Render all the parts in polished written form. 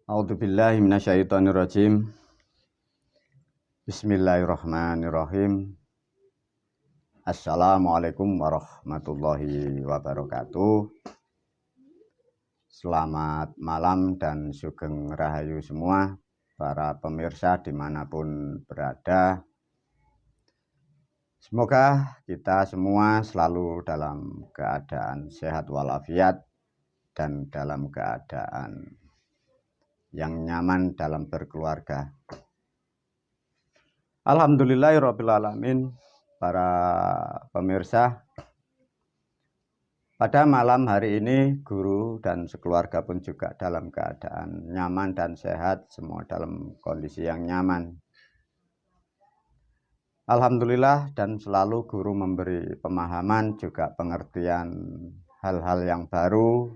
A'udzubillahi minasyaitonirrajim. Bismillahirrahmanirrahim. Assalamualaikum warahmatullahi wabarakatuh. Selamat malam dan sugeng rahayu semua para pemirsa dimanapun berada. Semoga kita semua selalu dalam keadaan sehat walafiat dan dalam keadaan yang nyaman dalam berkeluarga. Alhamdulillahirrabbilalamin. Para pemirsa, pada malam hari ini guru dan sekeluarga pun juga dalam keadaan nyaman dan sehat, semua dalam kondisi yang nyaman. Alhamdulillah, dan selalu guru memberi pemahaman juga pengertian hal-hal yang baru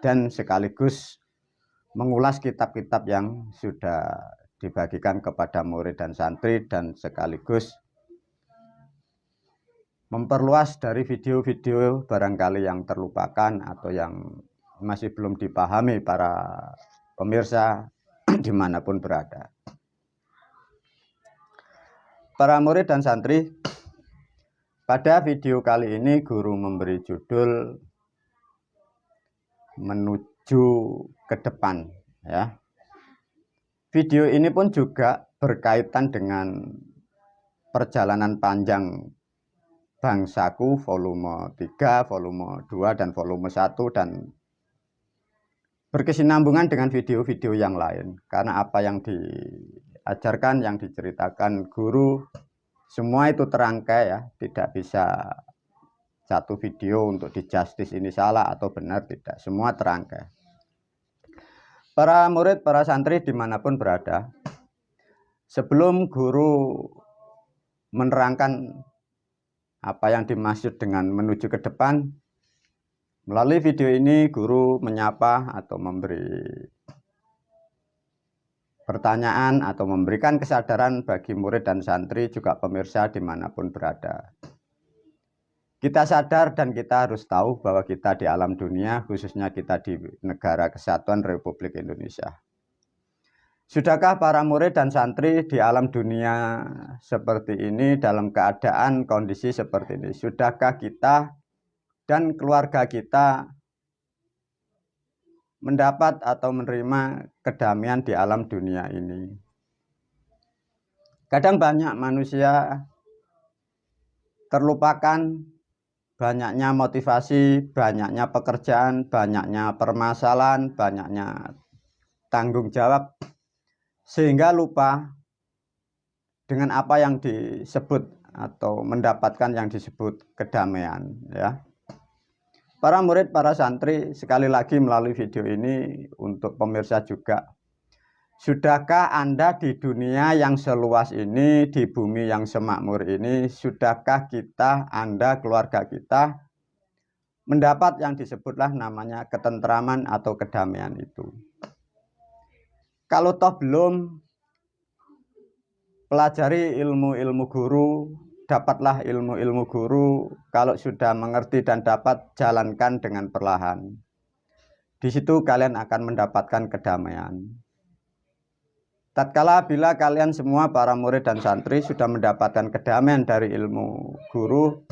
dan sekaligus mengulas kitab-kitab yang sudah dibagikan kepada murid dan santri, dan sekaligus memperluas dari video-video barangkali yang terlupakan atau yang masih belum dipahami para pemirsa dimanapun berada. Para murid dan santri, pada video kali ini guru memberi judul Menuju ke Depan, ya. Video ini pun juga berkaitan dengan perjalanan panjang Bangsaku volume 3, volume 2, dan volume 1, dan berkesinambungan dengan video-video yang lain. Karena apa yang diajarkan, yang diceritakan guru, semua itu terangkai, ya. Tidak bisa satu video untuk di-justice ini salah atau benar, tidak. Semua terangkai. Para murid, para santri dimanapun berada, sebelum guru menerangkan apa yang dimaksud dengan menuju ke depan, melalui video ini guru menyapa atau memberi pertanyaan atau memberikan kesadaran bagi murid dan santri juga pemirsa dimanapun berada. Kita sadar dan kita harus tahu bahwa kita di alam dunia, khususnya kita di Negara Kesatuan Republik Indonesia. Sudahkah para murid dan santri di alam dunia seperti ini, dalam keadaan kondisi seperti ini? Sudahkah kita dan keluarga kita mendapat atau menerima kedamaian di alam dunia ini? Kadang banyak manusia terlupakan, banyaknya motivasi, banyaknya pekerjaan, banyaknya permasalahan, banyaknya tanggung jawab, sehingga lupa dengan apa yang disebut atau mendapatkan yang disebut kedamaian, ya. Para murid, para santri, sekali lagi melalui video ini untuk pemirsa juga, sudahkah Anda di dunia yang seluas ini, di bumi yang semakmur ini, sudahkah kita, Anda, keluarga kita mendapat yang disebutlah namanya ketentraman atau kedamaian itu? Kalau toh belum, pelajari ilmu-ilmu guru, dapatlah ilmu-ilmu guru. Kalau sudah mengerti dan dapat, jalankan dengan perlahan. Di situ kalian akan mendapatkan kedamaian. Tatkala bila kalian semua para murid dan santri sudah mendapatkan kedamaian dari ilmu guru,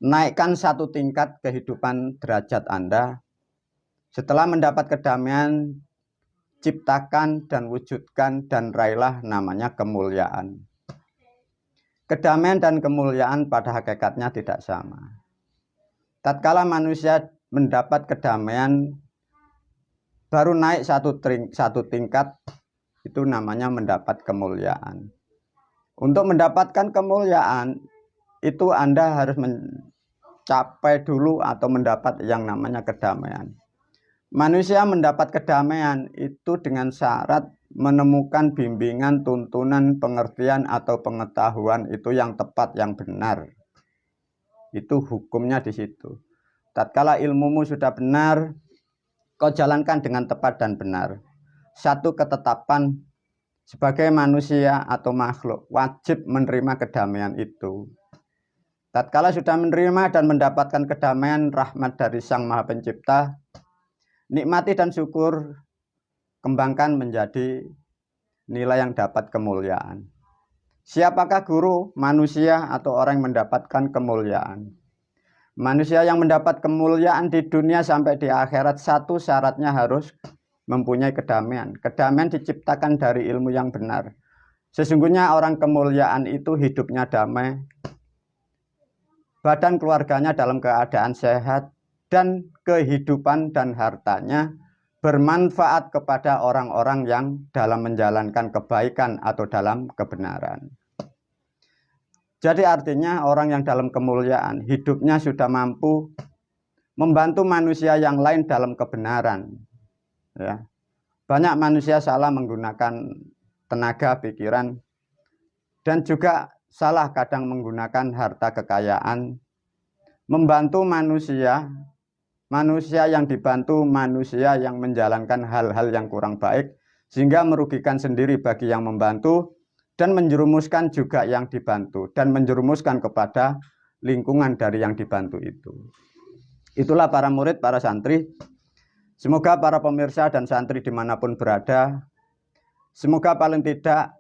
naikkan satu tingkat kehidupan derajat Anda. Setelah mendapat kedamaian, ciptakan dan wujudkan dan raihlah namanya kemuliaan. Kedamaian dan kemuliaan pada hakikatnya tidak sama. Tatkala manusia mendapat kedamaian, baru naik satu tingkat, itu namanya mendapat kemuliaan. Untuk mendapatkan kemuliaan, itu Anda harus mencapai dulu atau mendapat yang namanya kedamaian. Manusia mendapat kedamaian itu dengan syarat menemukan bimbingan, tuntunan, pengertian atau pengetahuan itu yang tepat, yang benar. Itu hukumnya di situ. Tatkala ilmumu sudah benar, kau jalankan dengan tepat dan benar. Satu ketetapan sebagai manusia atau makhluk wajib menerima kedamaian itu. Tatkala sudah menerima dan mendapatkan kedamaian rahmat dari Sang Maha Pencipta, nikmati dan syukur kembangkan menjadi nilai yang dapat kemuliaan. Siapakah guru? Manusia atau orang yang mendapatkan kemuliaan. Manusia yang mendapat kemuliaan di dunia sampai di akhirat, satu syaratnya harus mempunyai kedamaian. Kedamaian diciptakan dari ilmu yang benar. Sesungguhnya orang kemuliaan itu hidupnya damai, badan keluarganya dalam keadaan sehat, dan kehidupan dan hartanya bermanfaat kepada orang-orang yang dalam menjalankan kebaikan atau dalam kebenaran. Jadi artinya orang yang dalam kemuliaan hidupnya sudah mampu membantu manusia yang lain dalam kebenaran. Ya. Banyak manusia salah menggunakan tenaga, pikiran, dan juga salah kadang menggunakan harta kekayaan membantu manusia. Manusia yang dibantu, manusia yang menjalankan hal-hal yang kurang baik, sehingga merugikan sendiri bagi yang membantu, dan menjerumuskan juga yang dibantu, dan menjerumuskan kepada lingkungan dari yang dibantu itu. Itulah para murid, para santri. Semoga para pemirsa dan santri dimanapun berada, semoga paling tidak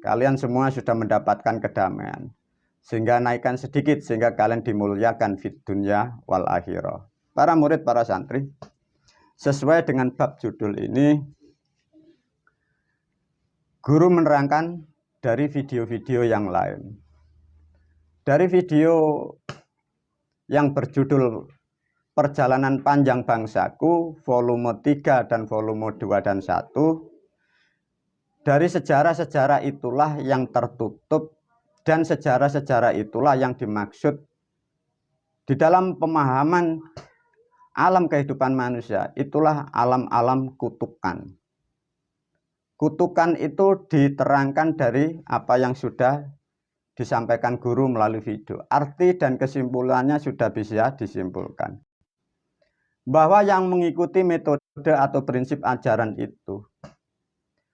kalian semua sudah mendapatkan kedamaian, sehingga naikkan sedikit, sehingga kalian dimuliakan fid dunya wal akhirah. Para murid, para santri, sesuai dengan bab judul ini, guru menerangkan dari video-video yang lain. Dari video yang berjudul Perjalanan Panjang Bangsaku, volume 3 dan volume 2 dan 1, dari sejarah-sejarah itulah yang tertutup, dan sejarah-sejarah itulah yang dimaksud di dalam pemahaman alam kehidupan manusia. Itulah alam-alam kutukan. Kutukan itu diterangkan dari apa yang sudah disampaikan guru melalui video. Arti dan kesimpulannya sudah bisa disimpulkan. Bahwa yang mengikuti metode atau prinsip ajaran itu,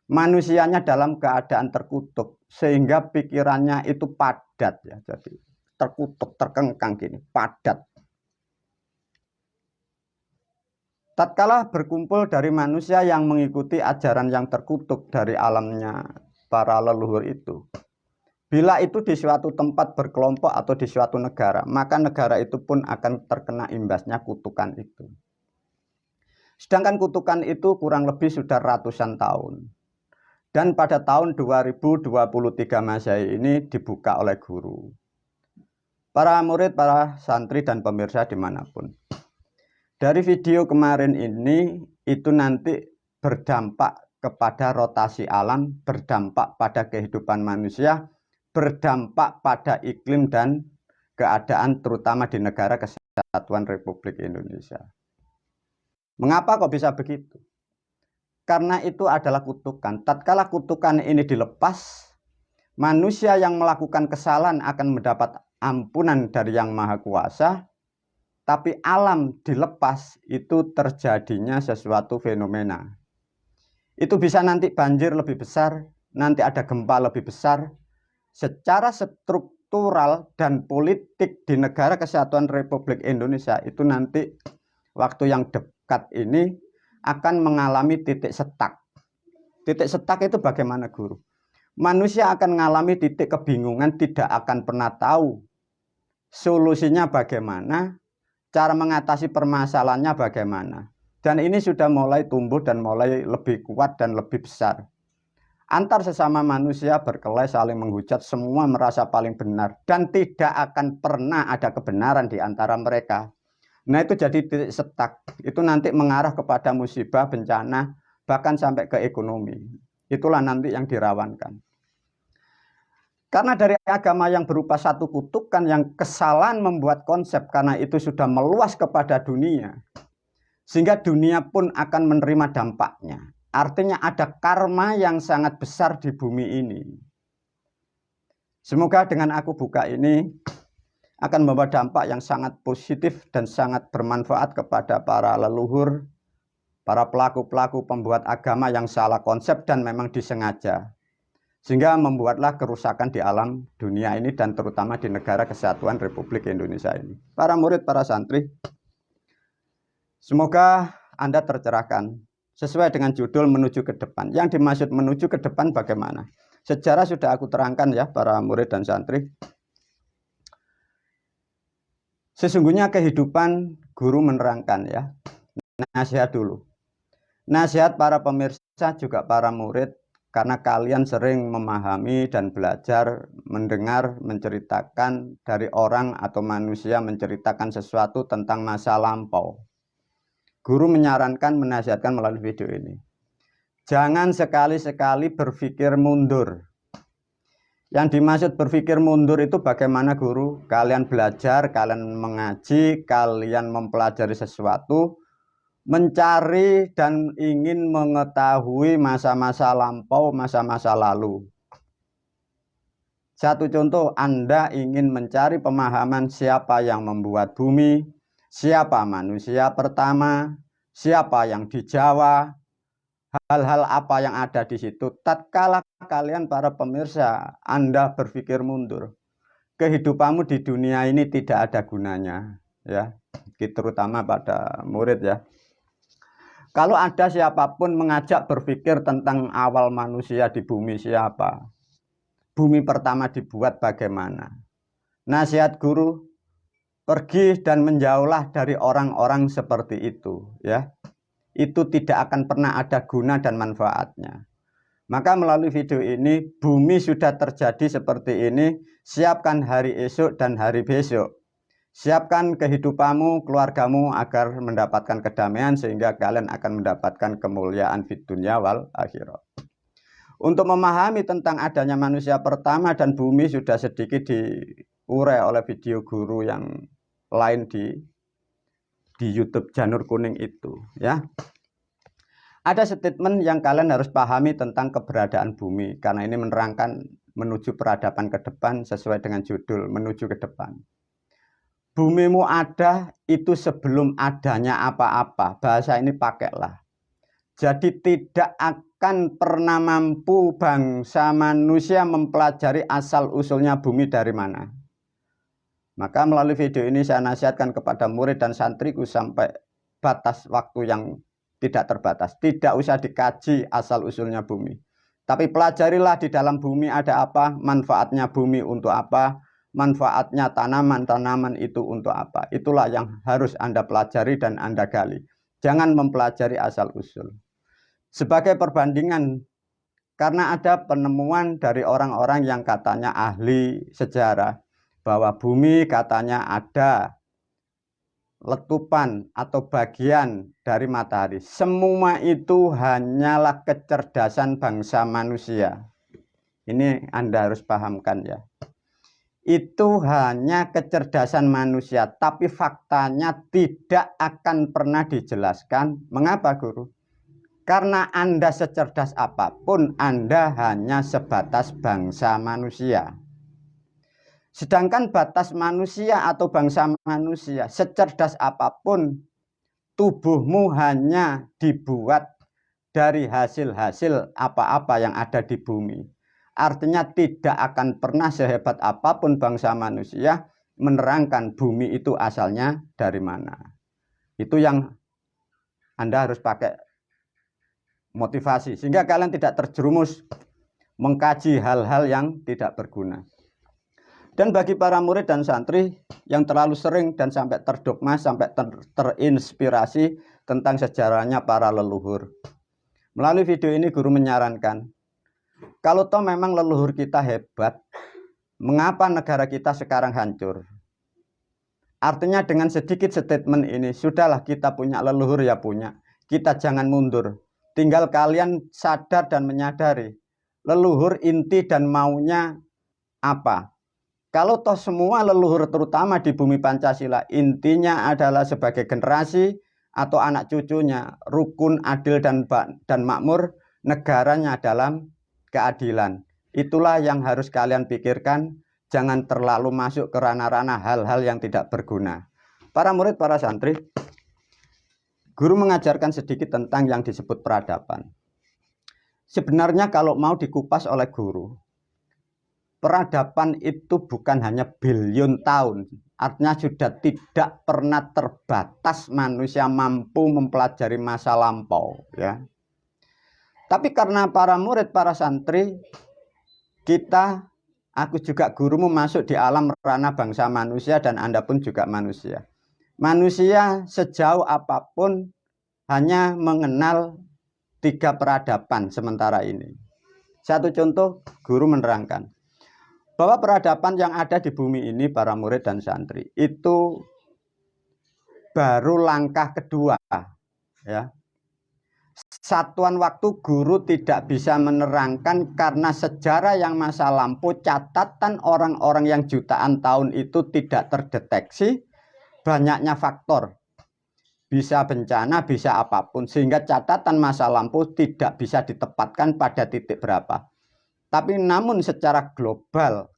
manusianya dalam keadaan terkutuk, sehingga pikirannya itu padat, ya, jadi terkutuk, terkengkang gini, padat. Tatkala berkumpul dari manusia yang mengikuti ajaran yang terkutuk dari alamnya para leluhur itu, bila itu di suatu tempat berkelompok atau di suatu negara, maka negara itu pun akan terkena imbasnya kutukan itu. Sedangkan kutukan itu kurang lebih sudah ratusan tahun. Dan pada tahun 2023 Masehi ini dibuka oleh guru. Para murid, para santri dan pemirsa dimanapun. Dari video kemarin ini, itu nanti berdampak kepada rotasi alam, berdampak pada kehidupan manusia, berdampak pada iklim dan keadaan terutama di negara Kesatuan Republik Indonesia. Mengapa kok bisa begitu? Karena itu adalah kutukan. Tatkala kutukan ini dilepas, manusia yang melakukan kesalahan akan mendapat ampunan dari Yang Maha Kuasa. Tapi alam dilepas, itu terjadinya sesuatu fenomena. Itu bisa nanti banjir lebih besar, nanti ada gempa lebih besar. Secara struktural dan politik di negara Kesatuan Republik Indonesia itu nanti waktu yang dekat ini akan mengalami titik setak. Titik setak itu bagaimana guru? Manusia akan mengalami titik kebingungan, tidak akan pernah tahu solusinya bagaimana, cara mengatasi permasalahannya bagaimana. Dan ini sudah mulai tumbuh dan mulai lebih kuat dan lebih besar. Antar sesama manusia berkelahi, saling menghujat, semua merasa paling benar. Dan tidak akan pernah ada kebenaran di antara mereka. Nah itu jadi titik setak. Itu nanti mengarah kepada musibah, bencana, bahkan sampai ke ekonomi. Itulah nanti yang dirawankan. Karena dari agama yang berupa satu kutukan yang kesalahan membuat konsep, karena itu sudah meluas kepada dunia, sehingga dunia pun akan menerima dampaknya. Artinya ada karma yang sangat besar di bumi ini. Semoga dengan aku buka ini akan membawa dampak yang sangat positif dan sangat bermanfaat kepada para leluhur, para pelaku-pelaku pembuat agama yang salah konsep dan memang disengaja. Sehingga membuatlah kerusakan di alam dunia ini dan terutama di negara Kesatuan Republik Indonesia ini. Para murid, para santri, semoga Anda tercerahkan. sesuai dengan judul menuju ke depan. Yang dimaksud menuju ke depan bagaimana? Sejarah sudah aku terangkan ya para murid dan santri. Sesungguhnya kehidupan guru menerangkan ya. Nasihat dulu. Nasihat para pemirsa juga para murid, karena kalian sering memahami dan belajar mendengar menceritakan dari orang atau manusia menceritakan sesuatu tentang masa lampau. Guru menyarankan, menasihatkan melalui video ini. Jangan sekali-sekali berpikir mundur. Yang dimaksud berpikir mundur itu bagaimana guru? Kalian belajar, kalian mengaji, kalian mempelajari sesuatu, mencari dan ingin mengetahui masa-masa lampau, masa-masa lalu. Satu contoh, Anda ingin mencari pemahaman siapa yang membuat bumi, siapa manusia pertama, siapa yang di Jawa, hal-hal apa yang ada di situ. Tatkala kalian para pemirsa, Anda berpikir mundur, kehidupanmu di dunia ini tidak ada gunanya, ya, terutama pada murid ya. Kalau ada siapapun mengajak berpikir tentang awal manusia di bumi siapa, bumi pertama dibuat bagaimana, nasihat guru, pergi dan menjauhlah dari orang-orang seperti itu, ya. Itu tidak akan pernah ada guna dan manfaatnya. Maka melalui video ini, bumi sudah terjadi seperti ini, siapkan hari esok dan hari besok. Siapkan kehidupanmu, keluargamu agar mendapatkan kedamaian sehingga kalian akan mendapatkan kemuliaan fid dunya wal akhirat. Untuk memahami tentang adanya manusia pertama dan bumi sudah sedikit diurai oleh video guru yang lain di YouTube Janur Kuning itu, ya. Ada statement yang kalian harus pahami tentang keberadaan bumi, karena ini menerangkan menuju peradaban ke depan sesuai dengan judul menuju ke depan. Bumimu ada itu sebelum adanya apa-apa, bahasa ini pakailah. Jadi tidak akan pernah mampu bangsa manusia mempelajari asal-usulnya bumi dari mana. Maka melalui video ini saya nasihatkan kepada murid dan santriku sampai batas waktu yang tidak terbatas. Tidak usah dikaji asal-usulnya bumi. Tapi pelajarilah di dalam bumi ada apa, manfaatnya bumi untuk apa, manfaatnya tanaman-tanaman itu untuk apa. Itulah yang harus Anda pelajari dan Anda gali. Jangan mempelajari asal-usul. Sebagai perbandingan, karena ada penemuan dari orang-orang yang katanya ahli sejarah, bahwa bumi katanya ada letupan atau bagian dari matahari. Semua itu hanyalah kecerdasan bangsa manusia. Ini Anda harus pahamkan ya. Itu hanya kecerdasan manusia, tapi faktanya tidak akan pernah dijelaskan. Mengapa guru? Karena Anda secerdas apapun, Anda hanya sebatas bangsa manusia. Sedangkan batas manusia atau bangsa manusia, secerdas apapun, tubuhmu hanya dibuat dari hasil-hasil apa-apa yang ada di bumi. Artinya tidak akan pernah sehebat apapun bangsa manusia menerangkan bumi itu asalnya dari mana. Itu yang Anda harus pakai motivasi, sehingga kalian tidak terjerumus mengkaji hal-hal yang tidak berguna. Dan bagi para murid dan santri yang terlalu sering dan sampai terdogma, sampai terinspirasi tentang sejarahnya para leluhur, melalui video ini guru menyarankan, kalau toh memang leluhur kita hebat, mengapa negara kita sekarang hancur? Artinya dengan sedikit statement ini, sudahlah kita punya leluhur ya punya, kita jangan mundur. Tinggal kalian sadar dan menyadari, leluhur inti dan maunya apa? Kalau toh semua leluhur terutama di bumi Pancasila intinya adalah sebagai generasi atau anak cucunya rukun, adil dan makmur, negaranya dalam keadilan. Itulah yang harus kalian pikirkan, jangan terlalu masuk ke ranah-ranah hal-hal yang tidak berguna. Para murid, para santri, guru mengajarkan sedikit tentang yang disebut peradaban. Sebenarnya kalau mau dikupas oleh guru, peradaban itu bukan hanya bilion tahun, artinya sudah tidak pernah terbatas manusia mampu mempelajari masa lampau, ya. Tapi karena para murid, para santri, aku juga gurumu masuk di alam ranah bangsa manusia dan Anda pun juga manusia. Manusia sejauh apapun hanya mengenal 3 peradaban sementara ini. Satu contoh, guru menerangkan bahwa peradaban yang ada di bumi ini, para murid dan santri, itu baru langkah kedua, ya. Satuan waktu guru tidak bisa menerangkan karena sejarah yang masa lampau, catatan orang-orang yang jutaan tahun itu tidak terdeteksi, banyaknya faktor. Bisa bencana, bisa apapun, sehingga catatan masa lampau tidak bisa ditempatkan pada titik berapa. Tapi namun secara global,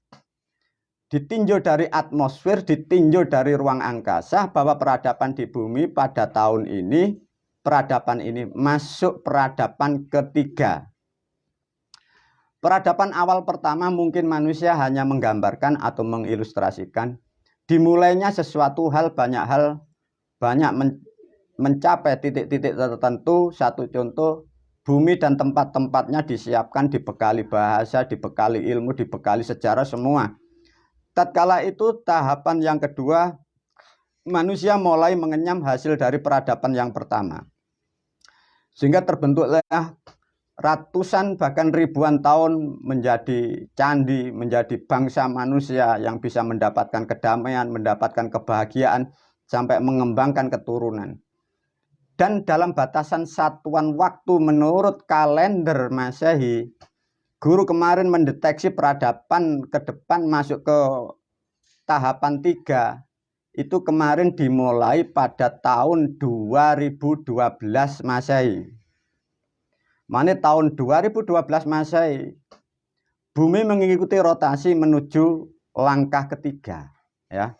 ditinjau dari atmosfer, ditinjau dari ruang angkasa, bahwa peradaban di bumi pada tahun ini, peradaban ini masuk peradaban ketiga. Peradaban awal pertama mungkin manusia hanya menggambarkan atau mengilustrasikan. Dimulainya sesuatu hal, banyak mencapai titik-titik tertentu. Satu contoh, bumi dan tempat-tempatnya disiapkan, dibekali bahasa, dibekali ilmu, dibekali sejarah semua. Tatkala itu tahapan yang kedua, manusia mulai mengenyam hasil dari peradaban yang pertama. Sehingga terbentuklah ratusan bahkan ribuan tahun menjadi candi, menjadi bangsa manusia yang bisa mendapatkan kedamaian, mendapatkan kebahagiaan, sampai mengembangkan keturunan. Dan dalam batasan satuan waktu menurut kalender Masehi, guru kemarin mendeteksi peradaban ke depan masuk ke tahapan 3. Itu kemarin dimulai pada tahun 2012 Masehi. Mana tahun 2012 Masehi, bumi mengikuti rotasi menuju langkah ketiga, ya.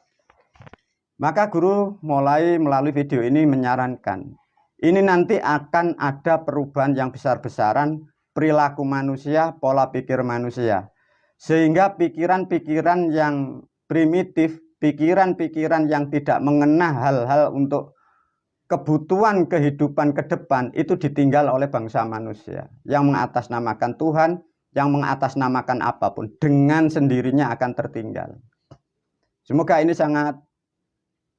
Maka guru mulai melalui video ini menyarankan, ini nanti akan ada perubahan yang besar-besaran perilaku manusia, pola pikir manusia. Sehingga pikiran-pikiran yang primitif, pikiran-pikiran yang tidak mengena hal-hal untuk kebutuhan kehidupan ke depan, itu ditinggal oleh bangsa manusia. Yang mengatasnamakan Tuhan, yang mengatasnamakan apapun, dengan sendirinya akan tertinggal. Semoga ini sangat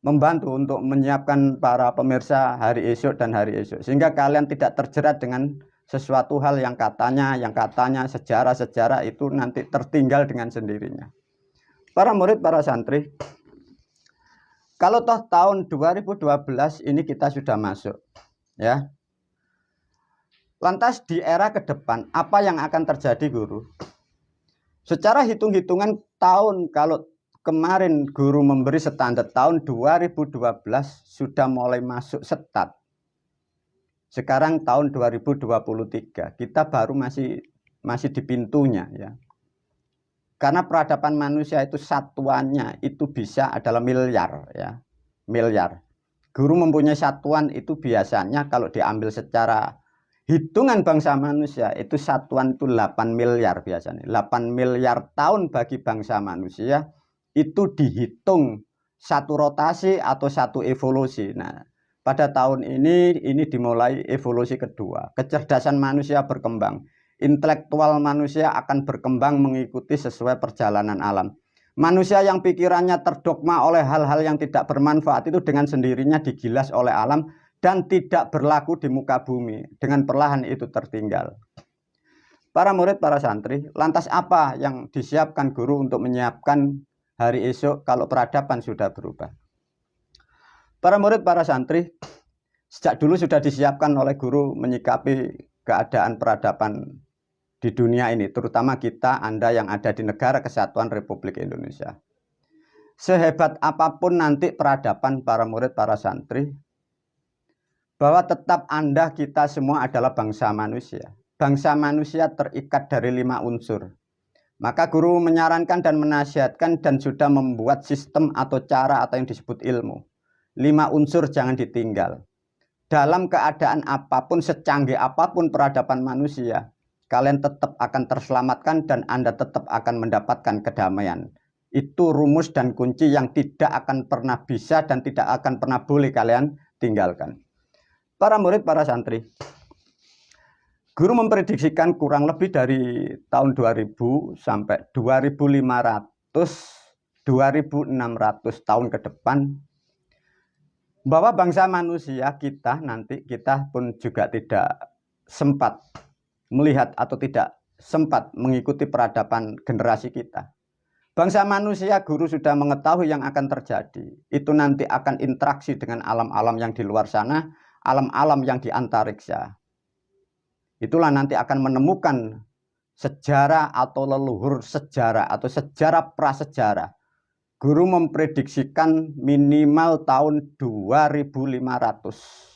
membantu untuk menyiapkan para pemirsa hari esok dan hari esok, sehingga kalian tidak terjerat dengan sesuatu hal yang katanya sejarah-sejarah itu nanti tertinggal dengan sendirinya. Para murid, para santri, kalau toh tahun 2012 ini kita sudah masuk, ya. Lantas di era ke depan apa yang akan terjadi, guru? Secara hitung-hitungan tahun, kalau kemarin guru memberi standar tahun 2012 sudah mulai masuk setat. Sekarang tahun 2023, kita baru masih di pintunya, ya. Karena peradaban manusia itu satuannya itu bisa adalah miliar, ya. Miliar. Guru mempunyai satuan itu biasanya kalau diambil secara hitungan bangsa manusia itu satuan itu 8 miliar biasanya. 8 miliar tahun bagi bangsa manusia itu dihitung satu rotasi atau satu evolusi. Nah, pada tahun ini dimulai evolusi kedua. Kecerdasan manusia berkembang, intelektual manusia akan berkembang mengikuti sesuai perjalanan alam. Manusia yang pikirannya terdogma oleh hal-hal yang tidak bermanfaat itu dengan sendirinya digilas oleh alam dan tidak berlaku di muka bumi. Dengan perlahan itu tertinggal. Para murid, para santri, lantas apa yang disiapkan guru untuk menyiapkan hari esok kalau peradaban sudah berubah? Para murid, para santri, sejak dulu sudah disiapkan oleh guru menyikapi keadaan peradaban di dunia ini, terutama kita, Anda yang ada di Negara Kesatuan Republik Indonesia. Sehebat apapun nanti peradaban, para murid, para santri, bahwa tetap Anda, kita semua adalah bangsa manusia. Bangsa manusia terikat dari 5 unsur. Maka guru menyarankan dan menasihatkan dan sudah membuat sistem atau cara atau yang disebut ilmu. 5 unsur jangan ditinggal. Dalam keadaan apapun, secanggih apapun peradaban manusia, kalian tetap akan terselamatkan dan Anda tetap akan mendapatkan kedamaian. Itu rumus dan kunci yang tidak akan pernah bisa dan tidak akan pernah boleh kalian tinggalkan. Para murid, para santri, guru memprediksikan kurang lebih dari tahun 2000 sampai 2500, 2600 tahun ke depan, bahwa bangsa manusia kita pun juga tidak sempat melihat atau tidak sempat mengikuti peradaban generasi kita. Bangsa manusia, guru sudah mengetahui yang akan terjadi. Itu nanti akan interaksi dengan alam-alam yang di luar sana, alam-alam yang di antariksa. Itulah nanti akan menemukan sejarah atau leluhur sejarah atau sejarah prasejarah. Guru memprediksikan minimal tahun 2500.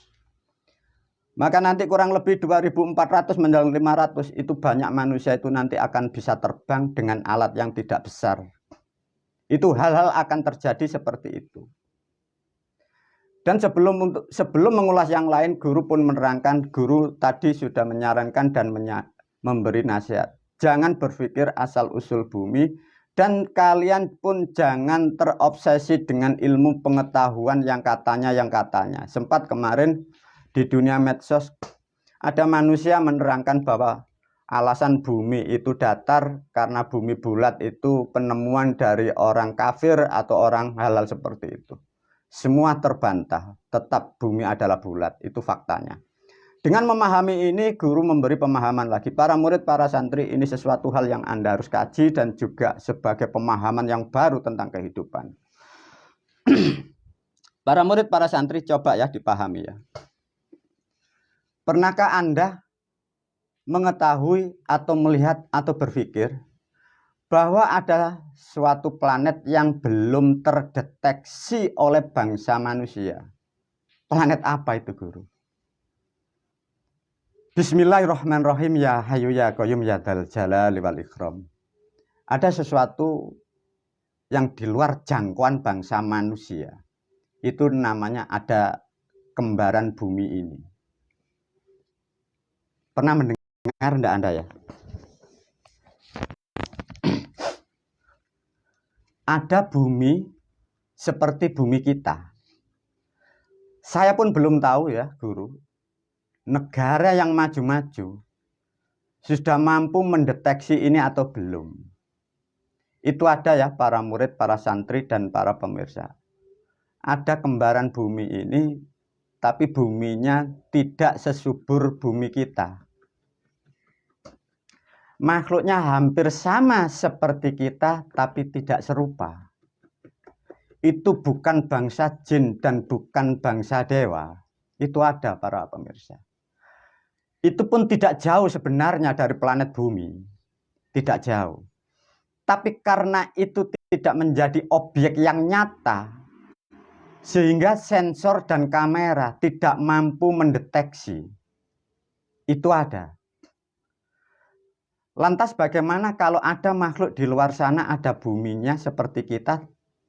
Maka nanti kurang lebih 2400 menjelang 500 itu banyak manusia itu nanti akan bisa terbang dengan alat yang tidak besar. Itu hal-hal akan terjadi seperti itu. Dan sebelum mengulas yang lain, guru pun menerangkan, guru tadi sudah menyarankan dan memberi nasihat. Jangan berpikir asal usul bumi dan kalian pun jangan terobsesi dengan ilmu pengetahuan yang katanya. Sempat kemarin di dunia medsos ada manusia menerangkan bahwa alasan bumi itu datar karena bumi bulat itu penemuan dari orang kafir atau orang halal seperti itu. Semua terbantah, tetap bumi adalah bulat, itu faktanya. Dengan memahami ini, guru memberi pemahaman lagi. Para murid, para santri, ini sesuatu hal yang Anda harus kaji dan juga sebagai pemahaman yang baru tentang kehidupan. Para murid, para santri, coba ya dipahami ya. Pernahkah Anda mengetahui atau melihat atau berpikir bahwa ada suatu planet yang belum terdeteksi oleh bangsa manusia? Planet apa itu, guru? Bismillahirrahmanirrahim, ya hayyu ya qayyum ya dzal jalali wal ikram. Ada sesuatu yang di luar jangkauan bangsa manusia. Itu namanya ada kembaran bumi ini. Pernah mendengar enggak Anda ya? Ada bumi seperti bumi kita. Saya pun belum tahu ya, guru. Negara yang maju-maju sudah mampu mendeteksi ini atau belum. Itu ada ya para murid, para santri, dan para pemirsa. Ada kembaran bumi ini, tapi buminya tidak sesubur bumi kita. Makhluknya hampir sama seperti kita, tapi tidak serupa. Itu bukan bangsa jin dan bukan bangsa dewa. Itu ada para pemirsa. Itu pun tidak jauh sebenarnya dari planet bumi. Tidak jauh. Tapi karena itu tidak menjadi objek yang nyata, sehingga sensor dan kamera tidak mampu mendeteksi. Itu ada. Lantas bagaimana kalau ada makhluk di luar sana, ada buminya seperti kita,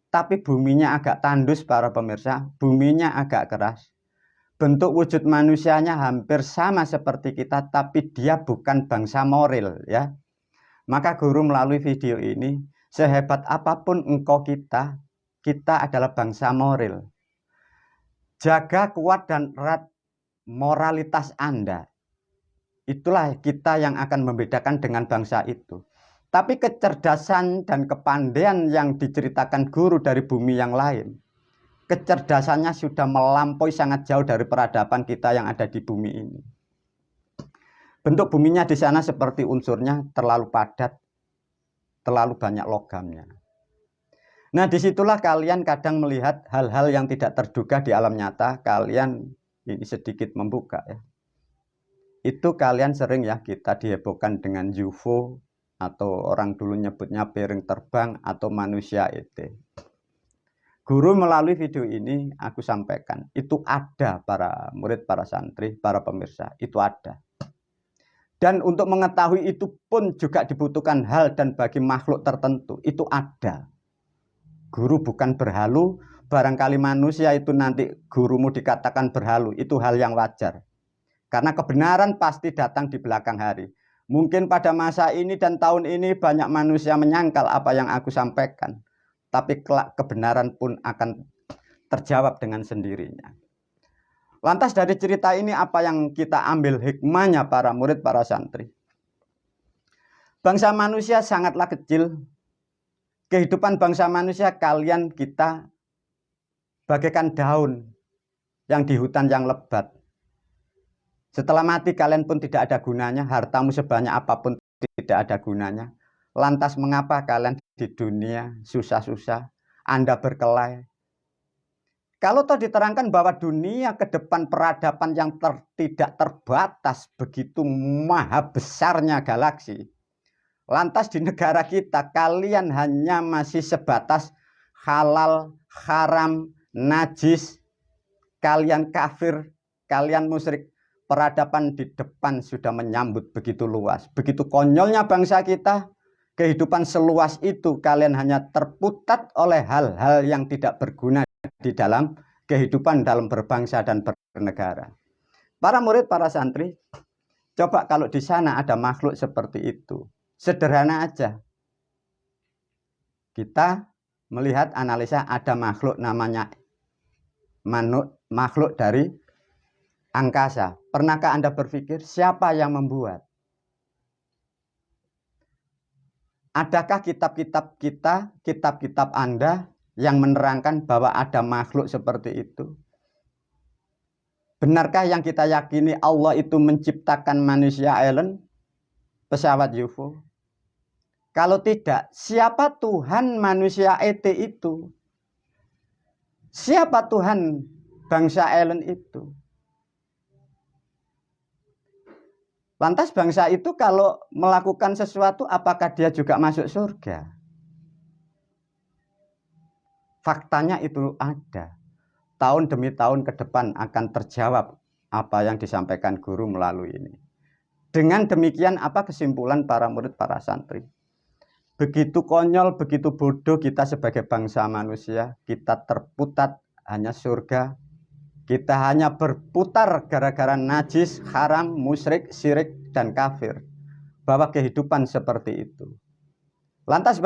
tapi buminya agak tandus para pemirsa, buminya agak keras. Bentuk wujud manusianya hampir sama seperti kita, tapi dia bukan bangsa moral ya. Maka guru melalui video ini, sehebat apapun engkau kita adalah bangsa moral. Jaga kuat dan erat moralitas Anda. Itulah kita yang akan membedakan dengan bangsa itu. Tapi kecerdasan dan kepandaian yang diceritakan guru dari bumi yang lain, kecerdasannya sudah melampaui sangat jauh dari peradaban kita yang ada di bumi ini. Bentuk buminya di sana seperti unsurnya terlalu padat, terlalu banyak logamnya. Nah, disitulah kalian kadang melihat hal-hal yang tidak terduga di alam nyata. Kalian ini sedikit membuka ya. Itu kalian sering ya kita dihebohkan dengan UFO atau orang dulu nyebutnya piring terbang atau manusia ET. Guru melalui video ini aku sampaikan, itu ada para murid, para santri, para pemirsa, itu ada. Dan untuk mengetahui itu pun juga dibutuhkan hal dan bagi makhluk tertentu, itu ada. Guru bukan berhalu, barangkali manusia itu nanti gurumu dikatakan berhalu, itu hal yang wajar. Karena kebenaran pasti datang di belakang hari. Mungkin pada masa ini dan tahun ini banyak manusia menyangkal apa yang aku sampaikan. tapi kelak kebenaran pun akan terjawab dengan sendirinya. Lantas dari cerita ini apa yang kita ambil hikmahnya para murid, para santri? Bangsa manusia sangatlah kecil. Kehidupan bangsa manusia kalian kita bagaikan daun yang di hutan yang lebat. Setelah mati kalian pun tidak ada gunanya, hartamu sebanyak apapun tidak ada gunanya. Lantas mengapa kalian di dunia susah-susah, Anda berkelahi? Kalau toh diterangkan bahwa dunia ke depan peradaban yang tidak terbatas, begitu maha besarnya galaksi. Lantas di negara kita kalian hanya masih sebatas halal, haram, najis, kalian kafir, kalian musyrik. Peradaban di depan sudah menyambut begitu luas. Begitu konyolnya bangsa kita, kehidupan seluas itu kalian hanya terputat oleh hal-hal yang tidak berguna di dalam kehidupan dalam berbangsa dan bernegara. Para murid, para santri, coba kalau di sana ada makhluk seperti itu. Sederhana aja. Kita melihat analisa ada makhluk namanya makhluk dari angkasa. Pernahkah Anda berpikir siapa yang membuat? Adakah kitab-kitab kita, kitab-kitab Anda yang menerangkan bahwa ada makhluk seperti itu? Benarkah yang kita yakini Allah itu menciptakan manusia alien, pesawat UFO? Kalau tidak, siapa Tuhan manusia ET itu? Siapa Tuhan bangsa alien itu? Lantas bangsa itu kalau melakukan sesuatu, apakah dia juga masuk surga? Faktanya itu ada. Tahun demi tahun ke depan akan terjawab apa yang disampaikan guru melalui ini. Dengan demikian apa kesimpulan para murid, para santri? Begitu konyol, begitu bodoh kita sebagai bangsa manusia, kita terputat hanya surga. Kita hanya berputar gara-gara najis, haram, musyrik, syirik, dan kafir. Bahwa kehidupan seperti itu. Lantas